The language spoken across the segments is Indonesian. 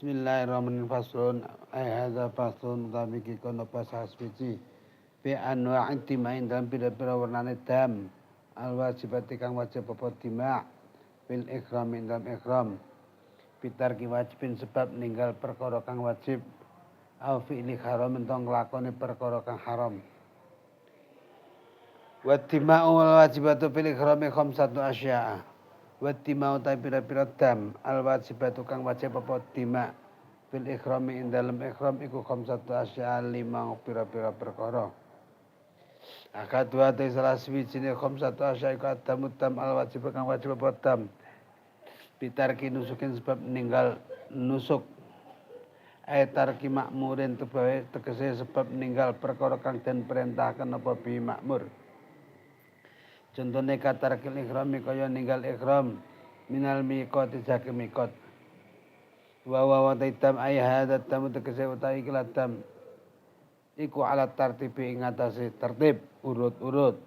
Bismillahirrahmanirrahim. Faslun hadza faslun utawi iki kono pasal suci bi anwa'in timain dalam pira-pira warnane dam al wajibati kang wajib apa dima' bil ikram dalam ikram pitar ki wajibin sebab ninggal perkara kang wajib au fi'li haram entong nglakoni perkara kang haram wa tima'u wal wajibatu bil ikrami khamsatu asya'a wa tima'u ta pira-pira dam al wajibatu kang wajib apa dima' bil ikrami dalam ikram iku khamsatu asya'a lima pira-pira perkara akad wa ta salah suwijine khamsatu asya'a iku adamu dam al wajib kang wajib apa dam pitarki nusukin sebab ninggal nusuk tarki makmurin tegese sebab ninggal perkara kang den perintahkan apa bi makmur contohnya katarkil ikhrami kaya ninggal ikhram minal miqati saking miqat wa taitam ay hadza tamu tegese utawi iki ladam iku ala tartibi ing atase tertib urut-urut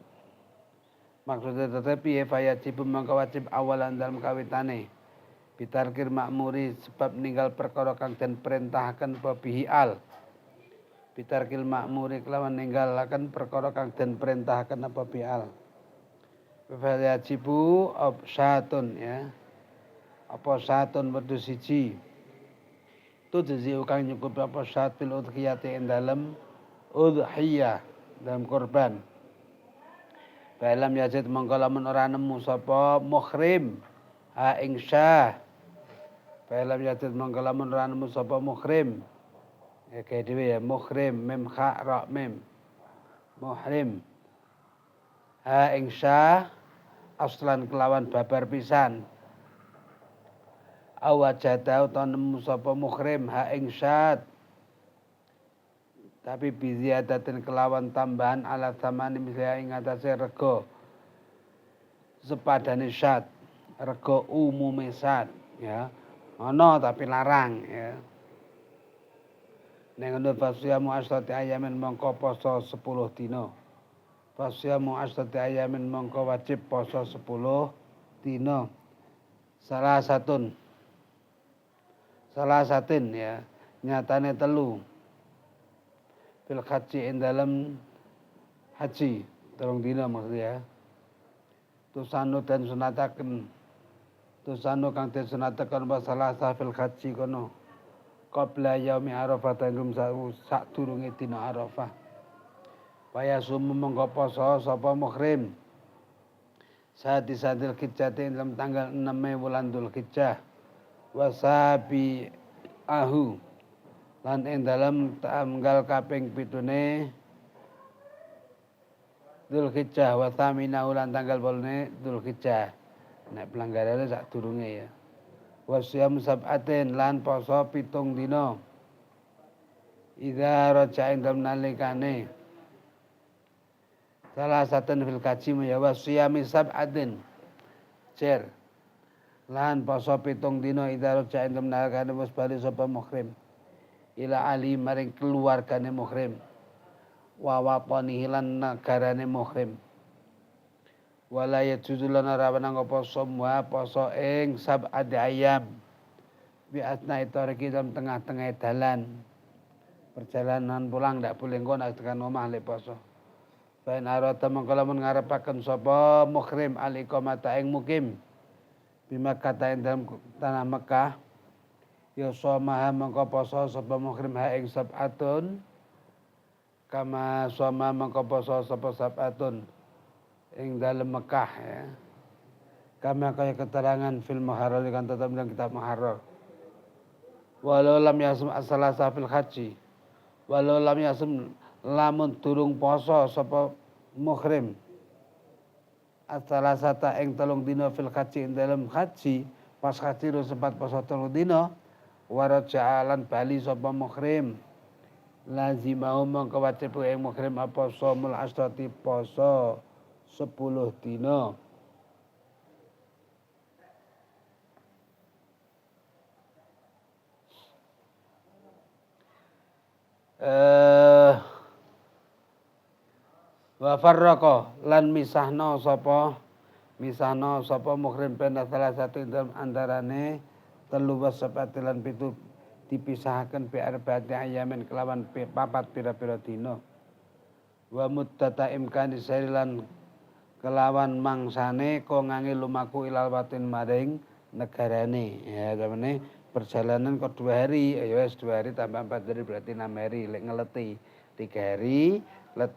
maksudnya tetapi wajib mangka wajib awalan dalam kawitane bitarkir makmuri sebab ninggal perkara kang den perintahkan apa bihi al bitarkil makmuri kelawan ninggalaken perkara kang den perintahkan apa bihi al wajibu syatun ya apa syatun wedhu siji tu jazi kang nyukup apa syatil udhiyati ing dalem udhiyah dalam kurban balam yazid mongko lamun ora nemu sapa muhrim ha ing syah balam yazid mongko lamun ora nemu sapa muhrim ya kae dhewe ya muhrim mim kha ra mim muhrim ha ing syah aslan kelawan babar pisan awajadau ta nemu sapa muhrim ha ing syad tapi biziadatin kelawan tambahan ala tamani misalnya ing atase rega sepadane syad rega umume syad ya ana tapi larang ya ning ngono fasyamu asrati ayamin mongko poso 10 dina fasyamu asrati ayamin mongko wajib poso 10 dina salah satin ya nyatane telu fil haji ing dalem haji 3 dina maksudnya tusanu dan sunataken tusanu kang den sunataken masalah fil haji kono qabla yaumi arafah tanggung sadurunge dina arafah waya sumu mongko poso sapa muhrim sadil hijjah dalam tanggal 6 wulan Dzulhijjah wasabi ahu lan ing dalem tanggal kaping 7 Dzulhijjah wa thamina lan tanggal 8 Dzulhijjah nek pelanggarane sadurunge ya wasyam sab'atin lan poso 7 dina idza raja'in dalem nalikane salah satan fil kaji ya wasyam sab'atin cer lan poso 7 dina idza raja'in dalem nalikane wis bali sapa muhrim ila ali maring keluargane muhrim wa watani lan negarane muhrim wala yajuzulan rawana apa semua poso ing sab'at ayam bi asna itariki dalam tengah-tengah dalan perjalanan pulang ndak boleh engko nek tekan omah le poso bain arata mengko lamun ngarepaken sapa muhrim al iqamata ing mukim bi Makkah ing dalam tanah Mekah ya soma mengko poso sapa muhrim ha ing sab'atun kama soma mengko poso sapa sab'atun ing dalem Mekah ya. Kami kaya keterangan fil Muharrar kan tetap dalam kitab Muharrar. Walau lam yasum as-salasa fil haji. Walau lam yasum lamun durung poso sapa muhrim. As-salasata ing 3 dina fil haji ing dalem haji pas haji sempat poso 3 dina waraja'alan bali sapa muhrim. Lazimau mongko wajib ing muhrim apa somul asrati poso 10 dina. Wa farraqa lan misahna sapa muhrim pena salah satu dalam antarane 3 wasabati lan 7 dipisahaken bi arba'ati ayamin kelawan papat pira-pira dina wa muddata imkani sailan kelawan mangsane ko ngangge lumaku ilal watin maring negarane ya temene perjalanan kok 2 hari ya wis 2 hari tambah 4 hari berarti 6 hari lek ngeleti 3 hari let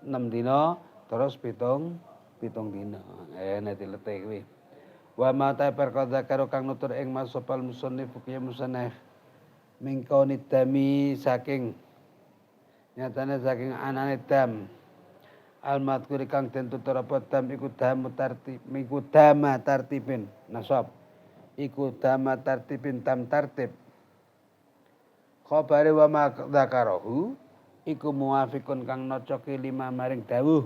6 dina terus pitung dina nek dilete kuwi wa ma ta perkara karo kang nutur ing masopal musannif ya musannif mingkoni dami saking nyatane saking anane dam al-madhkur kang den tutur apa dam iku dama tartibin nasab iku dama tartibin tam tartib khabare wa ma dzakarahu iku muwafiqun kang nocoki lima maring dawuh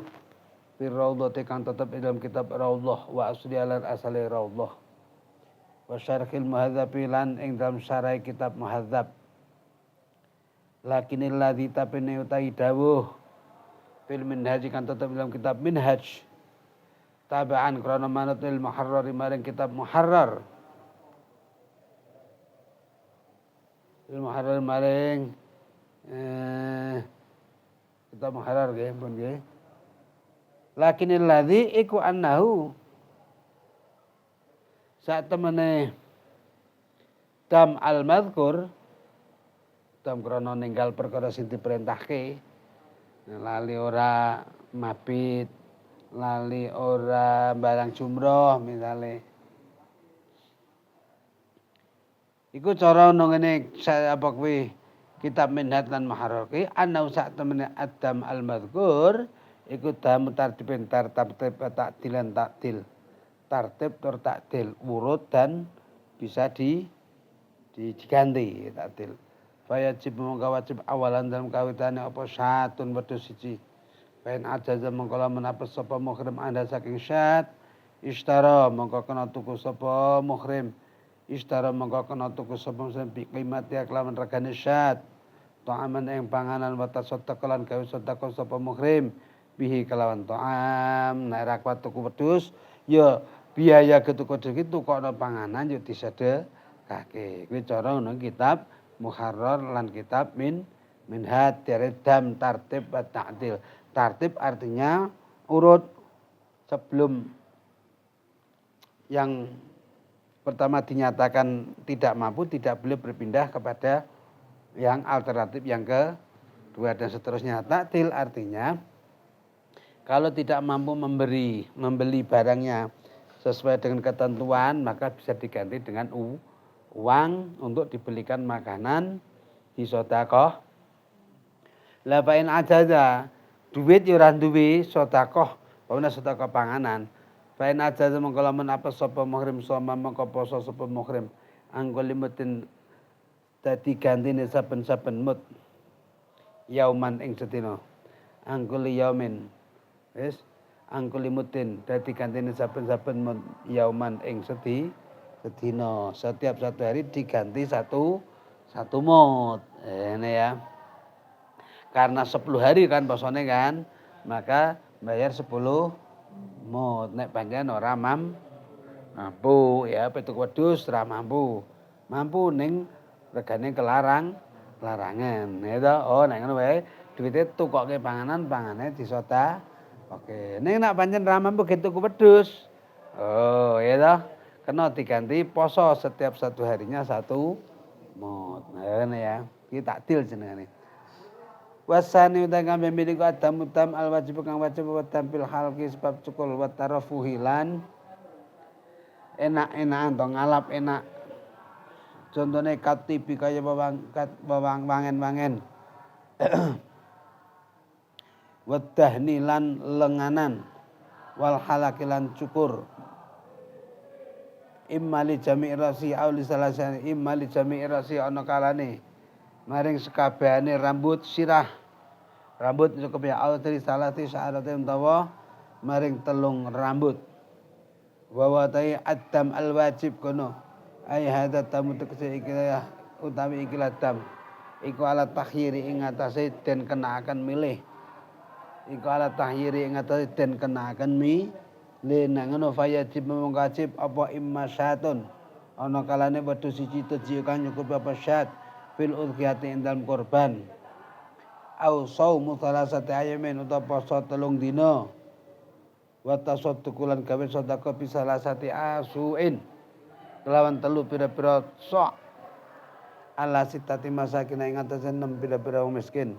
fir raudhati kang tetep dalam kitab Raudhah wa asli lan asale Raudhah wa syarhil muhadzab lan ing dalam syarah kitab muhadzab lakinil ladzi tapene utahi dawuh fil minhaj kan tetap dalam kitab minhaj tabaan krana manut il muharrar maring kitab muharrar il muharrar maring kitab muharrar nggih pun nggih lakinil ladzi iku annahu sak temene dam al madhkur dam krana ninggal perkara sing diperintahke lali ora mabit, lali ora barang jumroh misale. Iku cara ono ngene apa kuwi kitab Minhaj lan Muharrar ki ana sak temene Adam al-Madhkur iku dam tartibin tartib takdilan takdil. Tartib tur takdil urut dan bisa diganti takdil. Wajib mongko wajib awalan dalam kawitane apa syatun wedhus siji. Pain ajaza mongko lamun apes sapa muhrim anda saking syat ishtara mongko kena tuku sapa muhrim. Ishtara mongko kena tuku sapa muhrim bi qimati kelawan regane syat. Ta'aman ing panganan wa tasaddaqan gawe sedekah sapa muhrim bihi kelawan ta'am nek ra kuat tuku wedhus ya biaya ketuku iki tukokno panganan yo disedekake. Kuwi cara ngono kitab Muharrar lan kitab minhaj dam tartib wa ta'dil. Tartib artinya urut sebelum yang pertama dinyatakan tidak mampu tidak boleh berpindah kepada yang alternatif yang kedua dan seterusnya. Ta'dil artinya kalau tidak mampu membeli barangnya sesuai dengan ketentuan maka bisa diganti dengan uang untuk dibelikan makanan di sedekah. Lah pain ajaza duit yo ora duwe sedekah, pamane sedekah panganan. Pain ajaza mongko lamun apa sapa muhrim sama mongko poso sapa muhrim anggo limutin dadi gantine saben-saben mut yauman ing sedina. Anggo yaumin wis anggo limutin dadi gantine saben-saben mut yauman ing sedina. Setiap satu hari diganti satu mut. Ini ya. Karena 10 hari kan posone kan, maka bayar 10 mut. Nek panjenengan ora mampu ya petuk wedhus ora mampu. Mampu ning regane larangan. Ya to. Oh nek ngono wae duwite tukoke pangane disoda. Oke. Ning nek pancen ora mampu tuku wedhus. Oh ya to. Kena diganti poso setiap satu harinya 1 mut. Nah ini ya, iki takdil jenengane. Wasani uta kang milik adam utam al wajib kang wajib wa tampil halqi sebab cukul wa tarafuhilan enak-enakan to ngalap enak. Contone katipi kaya wangen-wangen. Wa tahnilan lenganan wal halakilan cukur. Imali jami' rasi auli salasane imali jami' rasi ana kalane maring sekabehane rambut sirah rambut cukup ya autri salati sa'arate utawa maring telung rambut wa tai adam al wajib kono ai hadza tamu tekse ikilah utawi ikilah dam iku ala takhyiri ing atase den kenaaken milih iku ala takhyiri ing atase den kenaaken lena ngono wajib mengwajib apa imma syatun ana kalane wedhus siji tuji kang nyukup apa syat fil udhiyati ing dalem kurban au saumu salasati ayamin utawa poso 3 dina wa tasadduqulan gawe sedekah bi salasati asuin kelawan 3 pira-pira sok ala sitati masakin ing atase 6 pira-pira wong miskin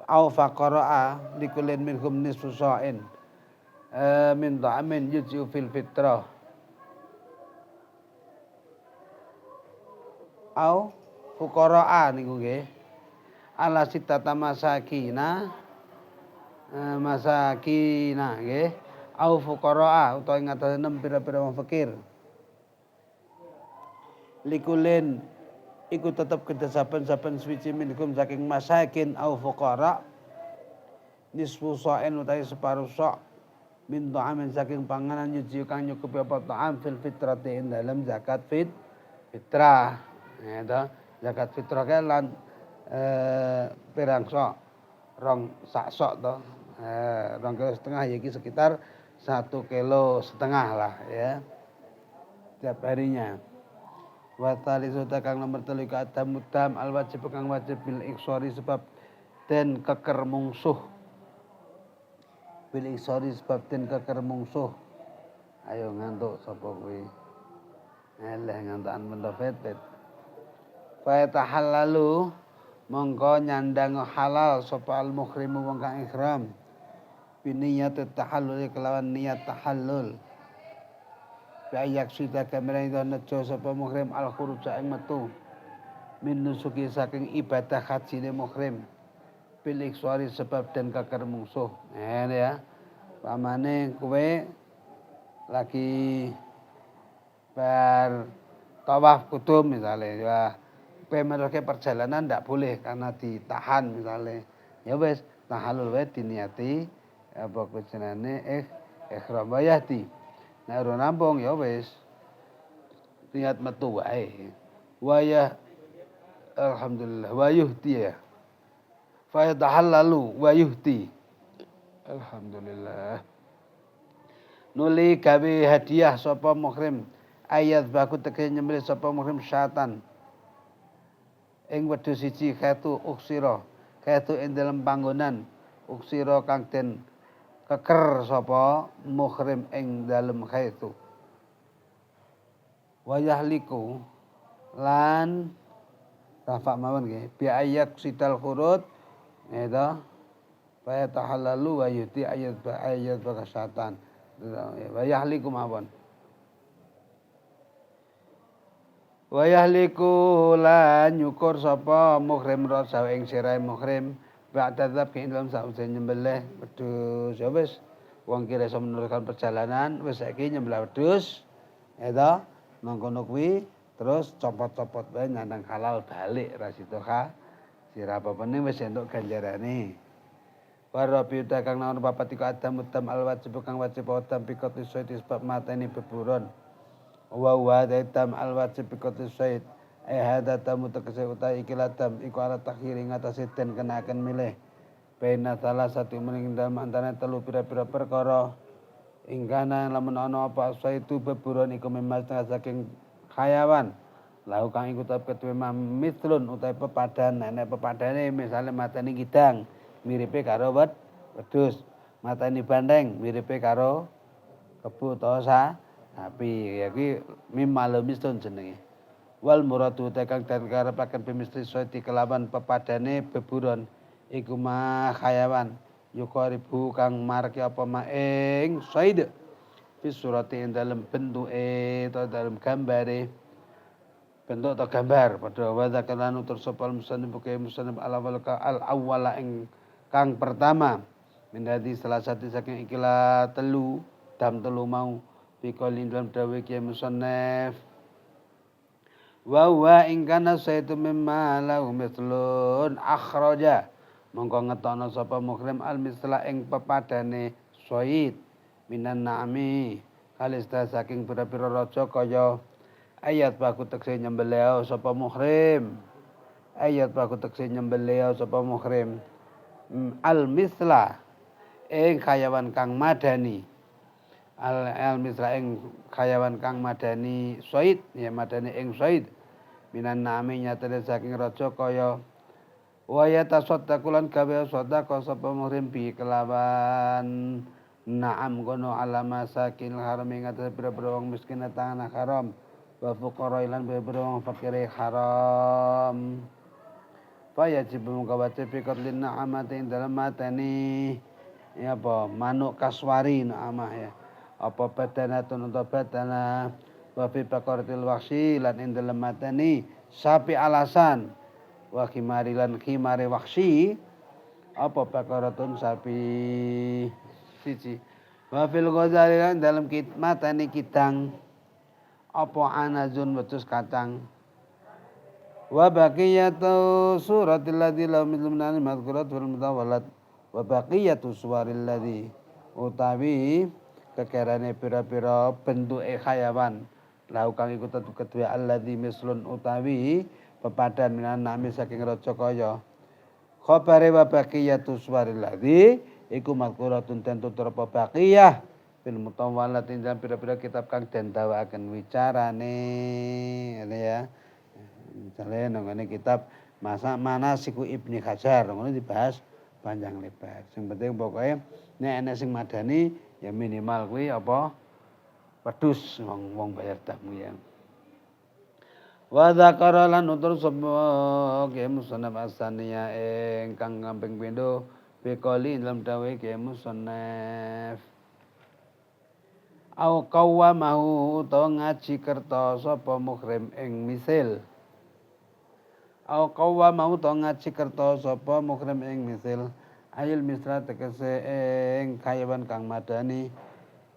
au faqara likulin minhum nisfu sa'in min ta'amin yujzu fil fitrah au fuqara'a niku nggih ala sitata masakina nggih au fuqara'a utawa ing atase 6 pira-pira wong fakir likulin iku tetep kedhe saben-saben suci minkum saking masakin au fuqara nisfu sa'in utawi separuh sok min ta'amin saking panganan yuji kang nyukupi apa ta'am fil fitrati ing dalem zakat fitrah ya zakat fitrah kan lan pirang sok rong sak sok to 2,5 kilo ya iki sekitar 1,5 kilo lah ya tiap harinya wa talisu kang nomor 3 ka adamudam al wajib kang wajib bil iksori sebab den keker mungsuh bil iksori sebab den keker mungsuh ayo ngantuk sapa kuwi eleh ngantukan mendofet fa tahallalu mongko nyandang halal sapa al muhrimu wong kang ihram biniyat tahallul kelawan niat tahallul Bayak sida kamera itu nejo sapa muhrim al khuruj ing metu min nusuki saking ibadah hajine muhrim pilih suari sebab dan kakar mungsuh ya pamane kowe lagi bar tawaf kudum misalnya ya kowe menerke perjalanan ndak boleh karena ditahan misalnya ya wis tahallul wae diniati apa kujenane ihram wayati nek ora nampung ya wis niat metu wae wayah alhamdulillah wayuhti ya fa yatahallalu wayuhti alhamdulillah nuli gawe hadiah sapa muhrim ayat baku teke nyembelih sapa muhrim syatan ing wedhus siji khatu uksira khatu ing dalem panggonan uksira kang den keker sapa muhrim ing dalem khaitu wayahliku lan rafa mawon nggih bi ayak sital khurut eta fa tahallalu wa yuti ayat bakasatan wayahliku mawon wayahliku lan nyukur sapa muhrim rasa ing sirahe muhrim ba'da dzab ke dalam sause nyembelih wedhus ya wis wong kira iso meneruskan perjalanan wis saiki nyembelih wedhus ya mangkono kuwi terus copot-copot wae nyandang halal balik ra sida sira apa meneh wis entuk ganjarane warabi kang naon papat iku adam utam al wajib kang wajib utam pikot iso disebab mateni beburon wa tam al wajib pikot iso hada tamu tegese utahe iki ladam iku ala takhir ing atase den kenaken milih bena salah satu mening dalem antane telu pira-pira perkara ingkana lamun ana apa itu beburon iku memang saking hayawan lau kang iku tetep ketuwe mislun utahe pepadan nek pepadane misale mateni kidang miripe karo wedhus mateni bandeng miripe karo kebo utawa sapi ya kuwi mimalo mislun jenenge wal muradu tekang dan karepaken bimistri soiti kelawan pepadane beburon iku ma khayawan yukaribu kang marki apa ma ing said fi surati ing dalem bentuke utawa dalem gambare bentuk atau gambar padha wa zakalanu tersopal musannif al awwala ing kang pertama minadi salah satu saking ikilah telu dam telu mau biqolin dalam dawuh ki musannif wa ingkana saytu mimma lahu mislun akhraja mongko ngetokno sapa muhrim al misla ing pepadane soid minan na'mi kalista saking pira-pira raja kaya ayat baku tekse nyembelih sapa muhrim ayat baku tekse nyembelih sapa muhrim al misla ing khayawan kang madani al misla ing khayawan kang madani soid ya madani ing soid minan nami nyatane saking raja kaya waya tasaddaqulan gawe sedekah sapa muhrim bi kelawan na'am kono alama sakin haram ing atas pira-pira wong miskin tanah haram wa fuqara lan pira-pira wong fakire haram wajib mung wajib pikir lin na'amati ing dalem mateni ya apa manuk kaswari na'amah ya apa badanatun utawa badana wa fi baqaratil wahsi lan ing dalem mateni sapi alasan wa khimari lan khimare wahsi apa baqaratun sapi siji wa fil ghazali lan dalem mateni kidang apa anazun wetus kacang wa baqiyatu suratil ladzi lahu mithlu minani madhkurat wal mutawalat wa baqiyatu suwaril ladzi utawi kekerane pira-pira bentuke hayawan lahu kang iku tetu kedue alladzi mislun utawi pepadan minan nami saking raja kaya khabare wa baqiyatu suwaril ladzi iku madhkuratun tentu terapa baqiyah fil mutawalat ing pira-pira kitab kang den dawakaken wicarane ngene ya. Misalnya nongone kitab Manasiku Ibni Hajar ngono dibahas panjang lebar. Sing penting pokoknya nek enek sing madani ya minimal kuwi apa wedhus wong bayar tamu ya. Wa dzakara lan utur sapa ke musannaf asaniya ingkang kaping pindho biqali dalam dawuh ke musannaf au qawamahu utawa ngaji kerta sapa muhrim ing misil au qawwa mau to ngaji kerta sapa muhrim ing misil ayil misra tegese ing kayawan kang madani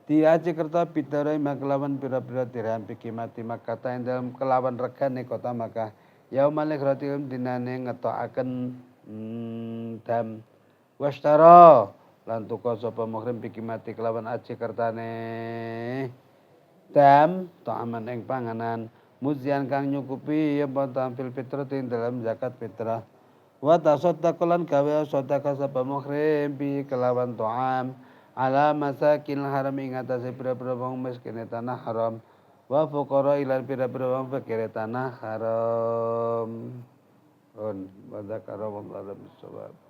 diaji kerta bidara makelawan pira-pira dirham pikimati makata ing dalem kelawan regane kota Makkah yaumal ikhratim dinane ngetokaken dam wastara lan tuku sapa muhrim pikimati kelawan aji kertane dam ta'aman ing panganan muzian kang nyukupi ya tampil fitrah dalam zakat fitrah wa tasaddaqan gawe sedekah sapa muhrim bi kelawan ta'am ala masakin haram ing atase pira-pira wong miskin tanah haram wa fuqara ilan pira-pira wong fakir tanah haram on wa dzakara wallahu a'lam bissawab.